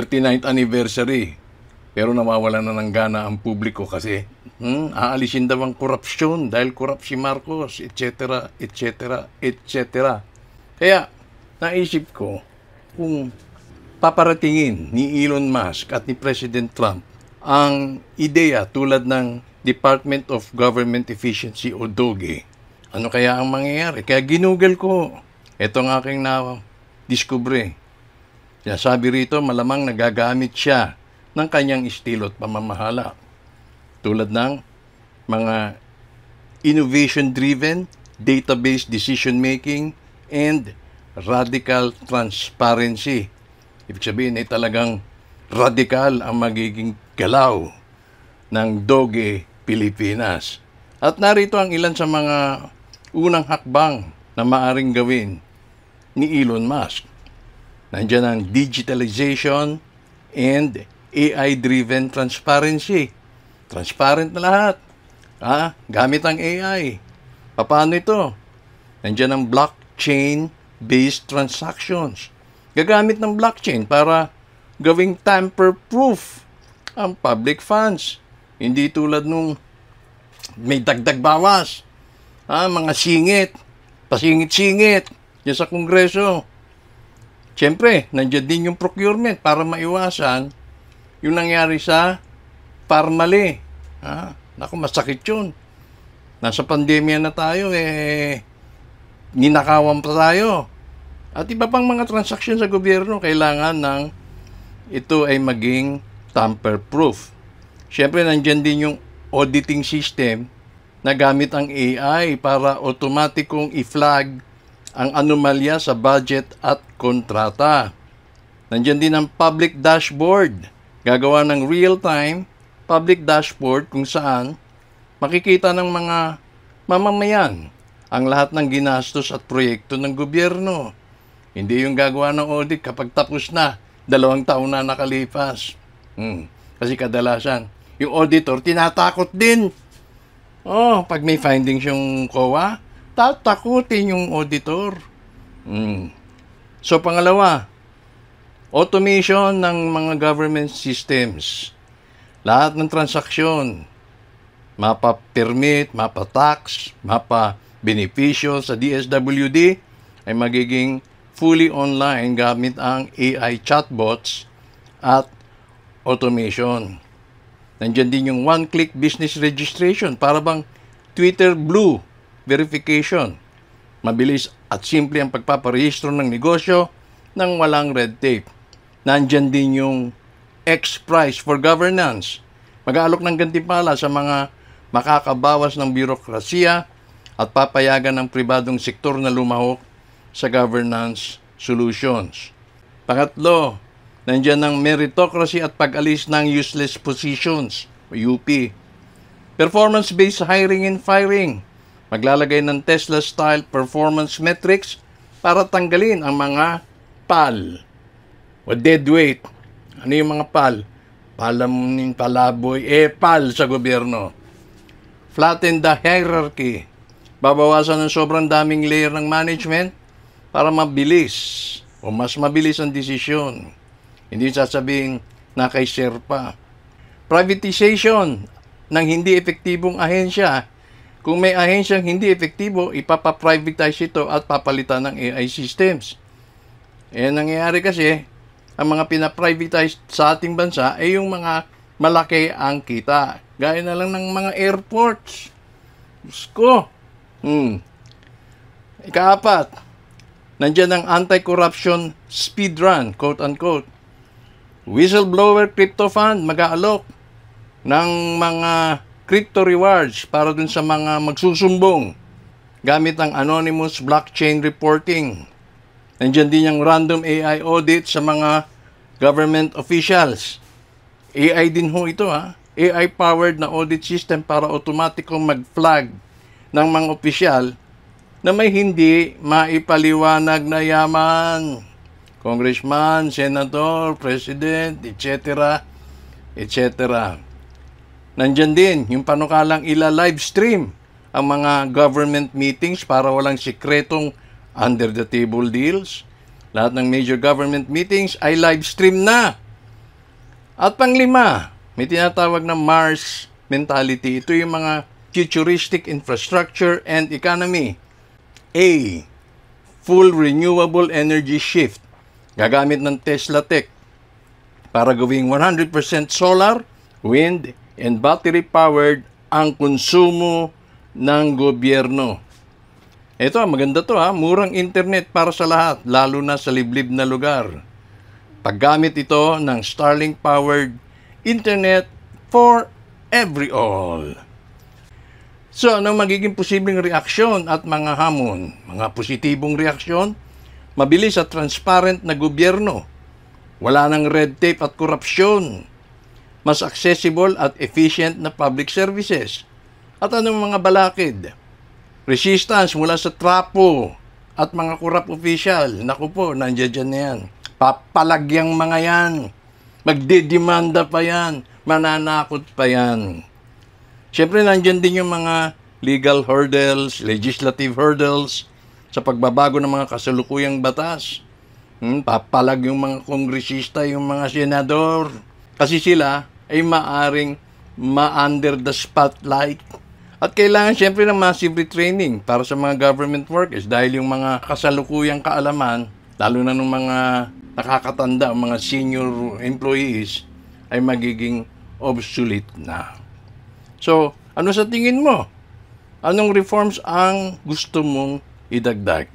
39th anniversary. Pero nawawala na ng gana ang publiko kasi aalisin daw ang korupsyon dahil corrupt si Marcos, etc., etc., etc. Kaya naisip ko kung paparatingin ni Elon Musk at ni President Trump ang ideya tulad ng Department of Government Efficiency o DOGE, ano kaya ang mangyayari? Kaya ginugol ko. Ito ang aking na-discover. Sabi rito, malamang nagagamit siya ng kanyang estilo at pamamahala. Tulad ng mga innovation-driven, database decision-making, and radical transparency. Ibig sabihin ay talagang radical ang magiging galaw ng DOGE Pilipinas. At narito ang ilan sa mga unang hakbang na maaring gawin ni Elon Musk. Nandiyan ang digitalization and AI-driven transparency. Transparent na lahat. Gamit ang AI. Paano ito? Nandiyan ang blockchain-based transactions. Gagamit ng blockchain para gawing tamper-proof ang public funds. Hindi tulad nung may dagdag bawas. Mga singit, pasingit-singit yan sa Kongreso. Siyempre, nandiyan din yung procurement para maiwasan yung nangyari sa Parmali. Naku, masakit yun. Nasa pandemya na tayo, ninakawan pa tayo. At iba pang mga transaksyon sa gobyerno, kailangan ng ito ay maging tamper-proof. Siyempre, nandiyan din yung auditing system na gamit ang AI para otomatikong i-flag ang anomalya sa budget at kontrata. Nandiyan din ang public dashboard. Gagawa ng real-time public dashboard kung saan makikita ng mga mamamayan ang lahat ng ginastos at proyekto ng gobyerno. Hindi yung gagawa ng audit kapag tapos na, 2 taon na nakalipas. Kasi kadalasan, yung auditor tinatakot din. Pag may findings yung COA, tatakutin yung auditor. So pangalawa, automation ng mga government systems. Lahat ng transaksyon, mapa-permit, mapa-tax, mapa-benepisyo sa DSWD ay magiging fully online gamit ang AI chatbots at automation. Nandiyan din yung one-click business registration para bang Twitter Blue verification. Mabilis at simple ang pagpaparehistro ng negosyo nang walang red tape. Nandiyan din yung X-Prize for Governance. Mag-aalok ng gantimpala sa mga makakabawas ng birokrasiya at papayagan ng pribadong sektor na lumahok sa governance solutions. Pangatlo, nandiyan ang meritocracy at pag-alis ng useless positions, UP. Performance-based hiring and firing. Maglalagay ng Tesla-style performance metrics para tanggalin ang mga PAL o deadweight. Ano yung mga PAL? Palamunin, palaboy, PAL sa gobyerno. Flatten the hierarchy. Babawasan ng sobrang daming layer ng management para mabilis o mas mabilis ang desisyon. Hindi sasabihin na kay Sherpa. Privatization ng hindi epektibong ahensya. Kung may ahensyang hindi epektibo, ipapaprivatize ito at papalitan ng AI systems. Nangyayari kasi, ang mga pinaprivatize sa ating bansa ay yung mga malaki ang kita. Gaya na lang ng mga airports. Gusto. Ikaapat, nandiyan ang anti-corruption speedrun, quote-unquote. Whistleblower crypto fund, mag-aalok ng mga crypto rewards para dun sa mga magsusumbong gamit ang anonymous blockchain reporting. Nandiyan din yung random AI audit sa mga government officials. AI din ho ito AI-powered na audit system para automatikong mag-flag ng mga opisyal na may hindi maipaliwanag na yaman. Congressman, Senator, President, etc. etc. Nandiyan din yung panukalang ila-livestream ang mga government meetings para walang sikretong under-the-table deals. Lahat ng major government meetings ay live stream na. At panglima, may tinatawag na Mars mentality. Ito yung mga futuristic infrastructure and economy. A. Full renewable energy shift. Gagamit ng Tesla Tech para gawing 100% solar, wind, and battery-powered ang konsumo ng gobyerno. Ito, maganda to ha. Murang internet para sa lahat, lalo na sa liblib na lugar. Paggamit ito ng Starlink-powered internet for every all. So, ano magiging posibleng reaksyon at mga hamon? Mga positibong reaksyon, mabilis at transparent na gobyerno. Wala nang red tape at korupsyon. Mas accessible at efficient na public services. At anong mga balakid? Resistance mula sa trapo at mga corrupt official. Naku po, nandiyan dyan na yan. Papalagyang mga yan. Magdidemanda pa yan. Mananakot pa yan. Siyempre, nandiyan din yung mga legal hurdles, legislative hurdles sa pagbabago ng mga kasalukuyang batas. Papalag yung mga kongresista, yung mga senador. Kasi sila ay maaring ma-under the spotlight. At kailangan siyempre ng massive retraining para sa mga government workers dahil yung mga kasalukuyang kaalaman, lalo na ng mga nakakatanda, mga senior employees, ay magiging obsolete na. So, ano sa tingin mo? Anong reforms ang gusto mong idagdag?